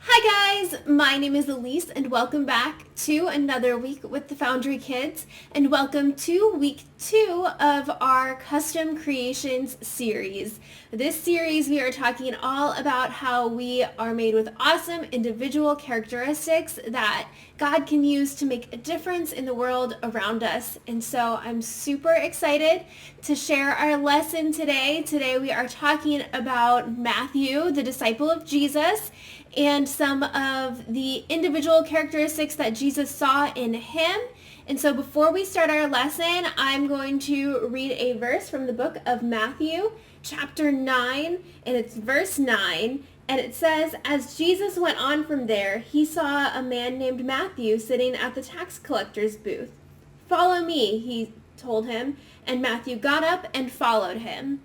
Hi guys, my name is Elise and welcome back to another week with the Foundry Kids and welcome to week 2 of our Custom Creations series. This series we are talking all about how we are made with awesome individual characteristics that God can use to make a difference in the world around us. And so I'm super excited to share our lesson today. Today we are talking about Matthew, the disciple of Jesus, and some of the individual characteristics that Jesus saw in him. And so before we start our lesson, I'm going to read a verse from the book of Matthew, chapter 9, and it's verse 9. And it says, as Jesus went on from there, he saw a man named Matthew sitting at the tax collector's booth. Follow me, he told him, and Matthew got up and followed him.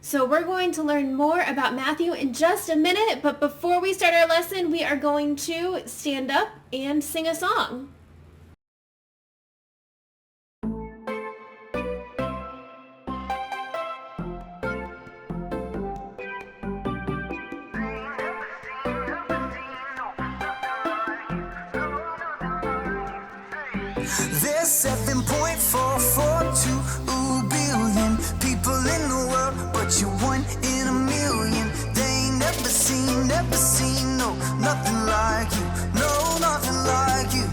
So we're going to learn more about Matthew in just a minute, but before we start our lesson, we are going to stand up and sing a song. There's 7.442 billion people in the world, but you're one in a million. They ain't never seen, no, nothing like you, no, nothing like you.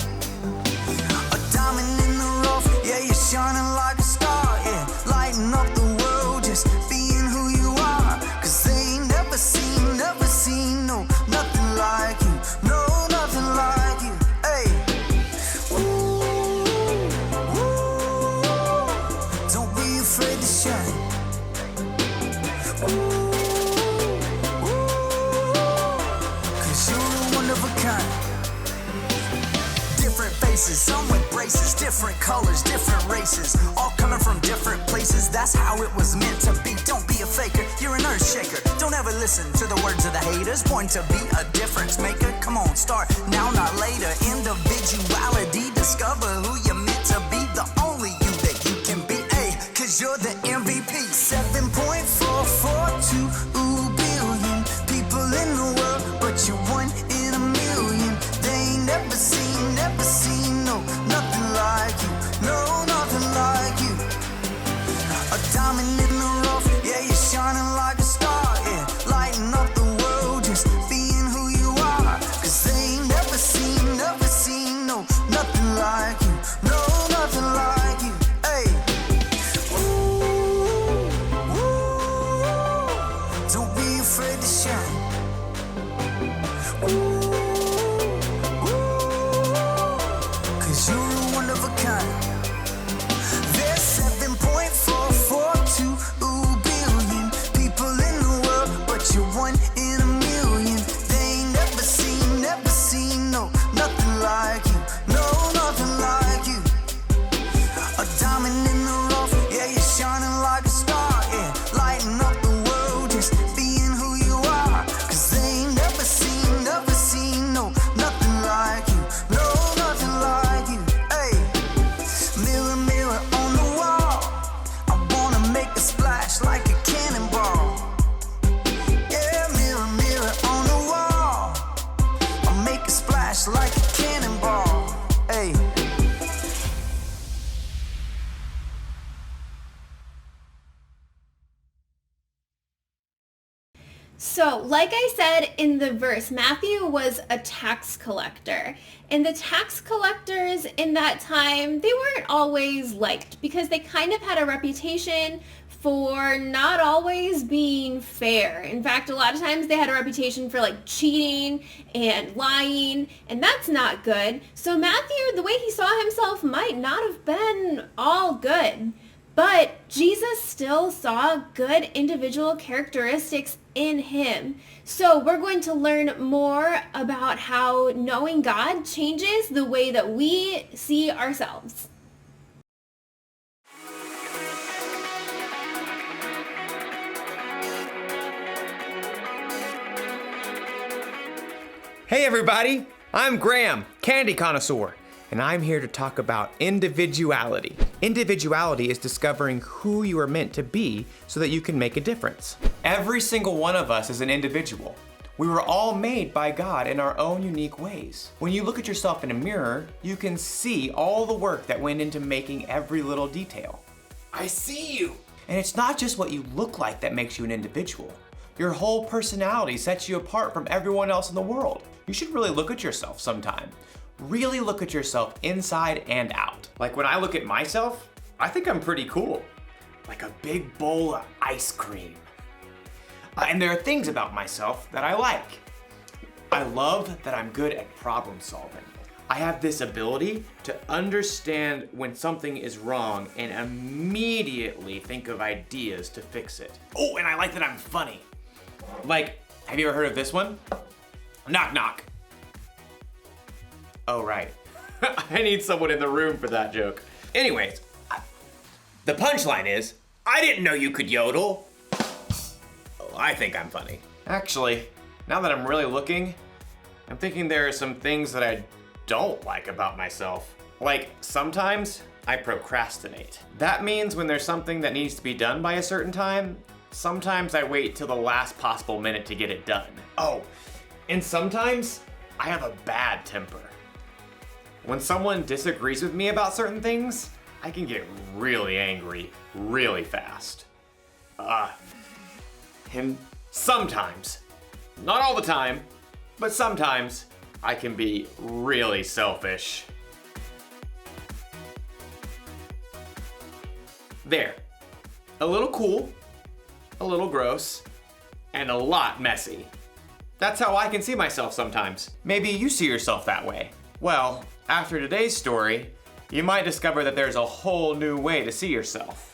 A diamond in the rough, yeah, you're shining like a star, yeah, lighting up the world, just being who you are. Cause they ain't never seen, no, nothing like you, no, nothing like you, hey. Afraid to shine. Cause you're one of a kind. Different faces, some with braces, different colors, different races, all coming from different places. That's how it was meant to be. Don't be a faker, you're an earth shaker. Don't ever listen to the words of the haters. Born to be a difference maker. Come on, start now, not later. Individuality, discover who you're meant to be. The only you that you can be. Cause you're the MVP. 7.442 billion people in the world, but you're one in a million. They ain't never seen, no, nothing like you, no, nothing like you. A diamond in the rough, yeah, you're shining like a star, yeah, lighting up the world, just being who you are. Cause they ain't never seen, no, nothing like you, no, nothing like you, hey. Don't be afraid to shine. Cause you're a one of a kind. There's 7.442 billion people in the world, but you're one in a million. They ain't never seen, no, nothing like you, no, nothing like you. A diamond in the rough, yeah, you're shining like a star, yeah, lighting up the world, just being who you are. Cause they ain't never seen, no, nothing like you, no, nothing like you, hey. Mirror, mirror on the wall, I wanna make a splash like a cannonball. Yeah, mirror, mirror on the wall, I'll make a splash like a cannonball, hey. So, like I said in the verse, Matthew was a tax collector. And the tax collectors in that time, they weren't always liked because they kind of had a reputation for not always being fair. In fact, a lot of times they had a reputation for like cheating and lying, and that's not good. So Matthew, the way he saw himself might not have been all good. But Jesus still saw good individual characteristics in him. So we're going to learn more about how knowing God changes the way that we see ourselves. Hey everybody, I'm Graham, candy connoisseur, and I'm here to talk about individuality. Individuality is discovering who you are meant to be so that you can make a difference. Every single one of us is an individual. We were all made by God in our own unique ways. When you look at yourself in a mirror, you can see all the work that went into making every little detail. I see you! And it's not just what you look like that makes you an individual. Your whole personality sets you apart from everyone else in the world. You should really look at yourself sometime. Really look at yourself inside and out. Like when I look at myself, I think I'm pretty cool. Like a big bowl of ice cream. And there are things about myself that I like. I love that I'm good at problem solving. I have this ability to understand when something is wrong and immediately think of ideas to fix it. Oh, and I like that I'm funny. Like, have you ever heard of this one? Knock, knock. Oh, right. I need someone in the room for that joke. Anyways, the punchline is, I didn't know you could yodel. I think I'm funny. Actually, now that I'm really looking, I'm thinking there are some things that I don't like about myself. Like, sometimes I procrastinate. That means when there's something that needs to be done by a certain time, sometimes I wait till the last possible minute to get it done. Oh, and sometimes I have a bad temper. When someone disagrees with me about certain things, I can get really angry really fast. And sometimes, not all the time, but sometimes I can be really selfish. There. A little cool, a little gross, and a lot messy. That's how I can see myself sometimes. Maybe you see yourself that way. Well, after today's story, you might discover that there's a whole new way to see yourself.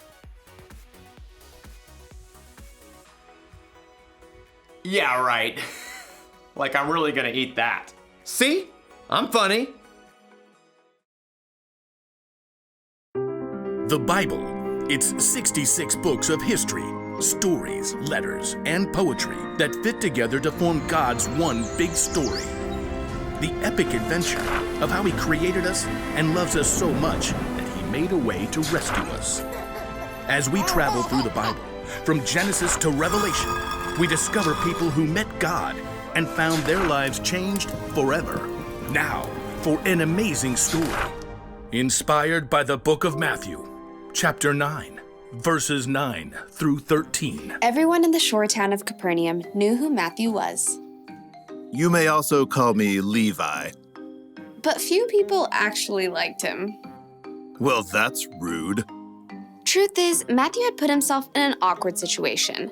Yeah, right. Like I'm really gonna eat that. See? I'm funny. The Bible. It's 66 books of history, stories, letters, and poetry that fit together to form God's one big story. The epic adventure of how He created us and loves us so much that He made a way to rescue us. As we travel through the Bible, from Genesis to Revelation, we discover people who met God and found their lives changed forever. Now, for an amazing story. Inspired by the book of Matthew, chapter 9, verses 9 through 13. Everyone in the shore town of Capernaum knew who Matthew was. You may also call me Levi. But few people actually liked him. Well, that's rude. Truth is, Matthew had put himself in an awkward situation.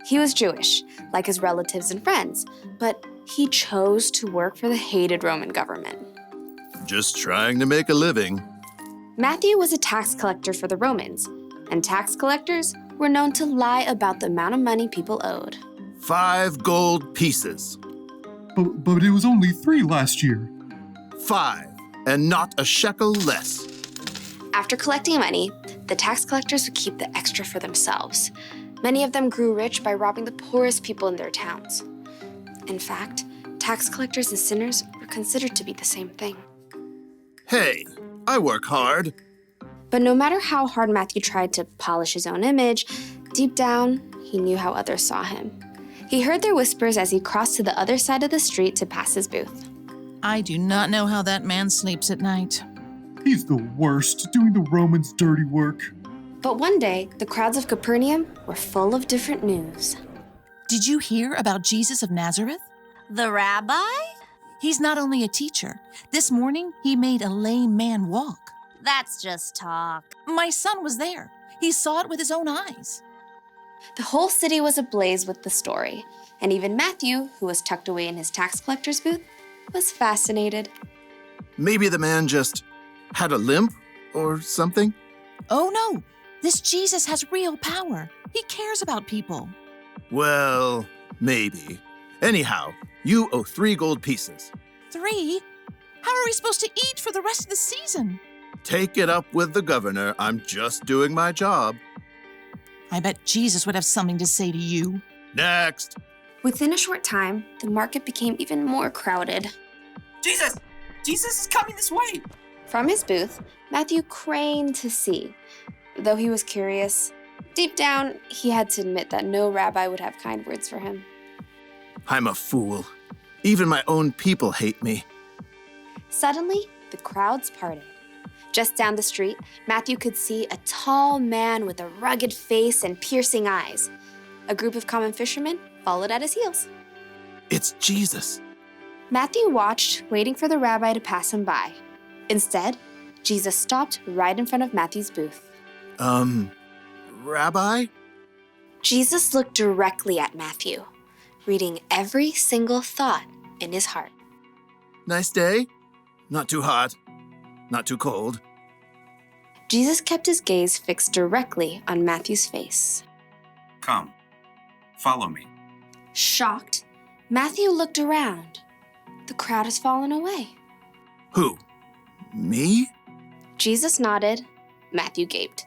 He was Jewish, like his relatives and friends, but he chose to work for the hated Roman government. Just trying to make a living. Matthew was a tax collector for the Romans, and tax collectors were known to lie about the amount of money people owed. 5 gold pieces. But it was only 3 last year. 5, and not a shekel less. After collecting money, the tax collectors would keep the extra for themselves. Many of them grew rich by robbing the poorest people in their towns. In fact, tax collectors and sinners were considered to be the same thing. Hey, I work hard. But no matter how hard Matthew tried to polish his own image, deep down, he knew how others saw him. He heard their whispers as he crossed to the other side of the street to pass his booth. I do not know how that man sleeps at night. He's the worst, doing the Romans' dirty work. But one day, the crowds of Capernaum were full of different news. Did you hear about Jesus of Nazareth? The rabbi? He's not only a teacher. This morning, he made a lame man walk. That's just talk. My son was there. He saw it with his own eyes. The whole city was ablaze with the story, and even Matthew, who was tucked away in his tax collector's booth, was fascinated. Maybe the man just had a limp or something? Oh no, this Jesus has real power. He cares about people. Well, maybe. Anyhow, you owe 3 gold pieces. 3? How are we supposed to eat for the rest of the season? Take it up with the governor. I'm just doing my job. I bet Jesus would have something to say to you. Next. Within a short time, the market became even more crowded. Jesus! Jesus is coming this way! From his booth, Matthew craned to see. Though he was curious, deep down, he had to admit that no rabbi would have kind words for him. I'm a fool. Even my own people hate me. Suddenly, the crowds parted. Just down the street, Matthew could see a tall man with a rugged face and piercing eyes. A group of common fishermen followed at his heels. It's Jesus. Matthew watched, waiting for the rabbi to pass him by. Instead, Jesus stopped right in front of Matthew's booth. Rabbi? Jesus looked directly at Matthew, reading every single thought in his heart. Nice day? Not too hot. Not too cold. Jesus kept his gaze fixed directly on Matthew's face. Come, follow me. Shocked, Matthew looked around. The crowd has fallen away. Who? Me? Jesus nodded. Matthew gaped.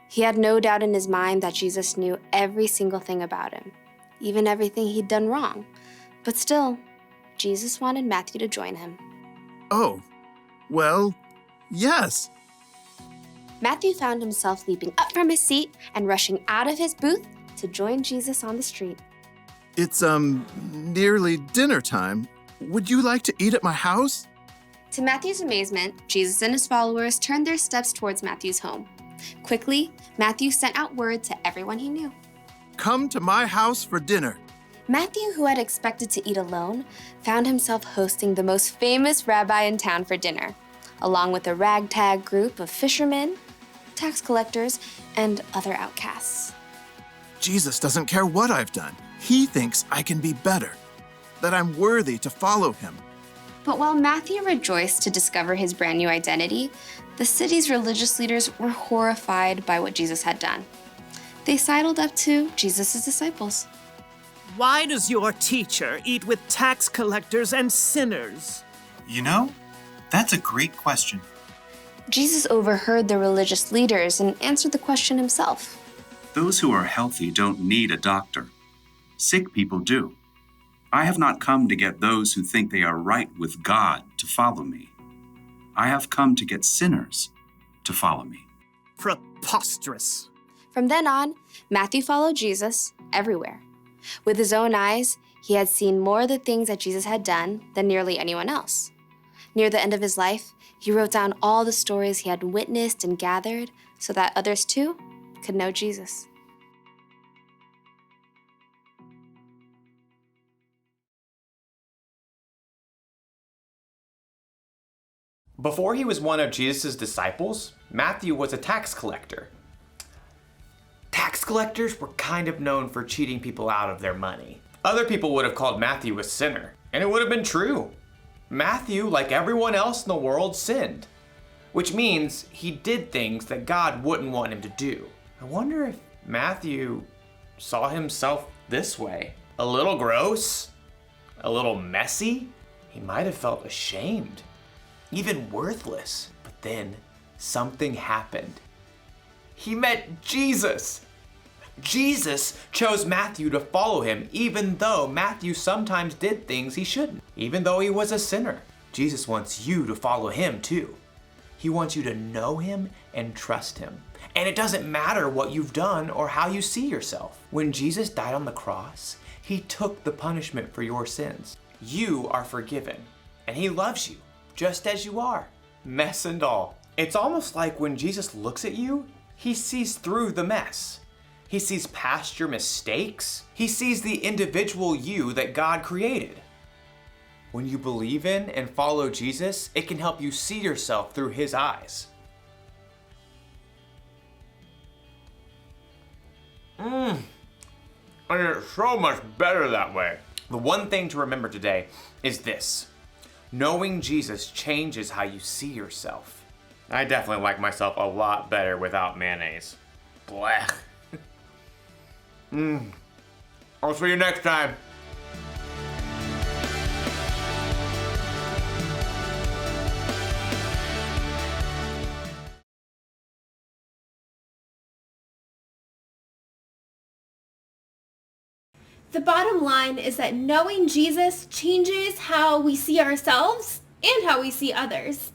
He had no doubt in his mind that Jesus knew every single thing about him, even everything he'd done wrong. But still, Jesus wanted Matthew to join him. Oh, well, yes. Matthew found himself leaping up from his seat and rushing out of his booth to join Jesus on the street. It's, nearly dinner time. Would you like to eat at my house? To Matthew's amazement, Jesus and his followers turned their steps towards Matthew's home. Quickly, Matthew sent out word to everyone he knew. Come to my house for dinner. Matthew, who had expected to eat alone, found himself hosting the most famous rabbi in town for dinner, along with a ragtag group of fishermen, tax collectors, and other outcasts. Jesus doesn't care what I've done. He thinks I can be better, that I'm worthy to follow him. But while Matthew rejoiced to discover his brand new identity, the city's religious leaders were horrified by what Jesus had done. They sidled up to Jesus' disciples. Why does your teacher eat with tax collectors and sinners? You know, that's a great question. Jesus overheard the religious leaders and answered the question himself. Those who are healthy don't need a doctor. Sick people do. I have not come to get those who think they are right with God to follow me. I have come to get sinners to follow me. Preposterous. From then on, Matthew followed Jesus everywhere. With his own eyes, he had seen more of the things that Jesus had done than nearly anyone else. Near the end of his life, he wrote down all the stories he had witnessed and gathered so that others too could know Jesus. Before he was one of Jesus' disciples, Matthew was a tax collector. Tax collectors were kind of known for cheating people out of their money. Other people would have called Matthew a sinner, and it would have been true. Matthew, like everyone else in the world, sinned, which means he did things that God wouldn't want him to do. I wonder if Matthew saw himself this way. A little gross, a little messy. He might have felt ashamed, even worthless. But then something happened. He met Jesus. Jesus chose Matthew to follow him, even though Matthew sometimes did things he shouldn't, even though he was a sinner. Jesus wants you to follow him too. He wants you to know him and trust him. And it doesn't matter what you've done or how you see yourself. When Jesus died on the cross, he took the punishment for your sins. You are forgiven, and he loves you just as you are, mess and all. It's almost like when Jesus looks at you, he sees through the mess. He sees past your mistakes. He sees the individual you that God created. When you believe in and follow Jesus, it can help you see yourself through his eyes. And it's so much better that way. The one thing to remember today is this. Knowing Jesus changes how you see yourself. I definitely like myself a lot better without mayonnaise. Blech. I'll see you next time. The bottom line is that knowing Jesus changes how we see ourselves and how we see others.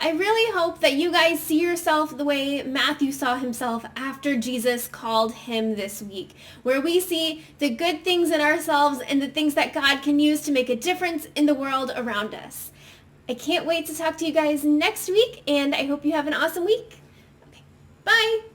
I really hope that you guys see yourself the way Matthew saw himself after Jesus called him this week, where we see the good things in ourselves and the things that God can use to make a difference in the world around us. I can't wait to talk to you guys next week, and I hope you have an awesome week. Okay. Bye!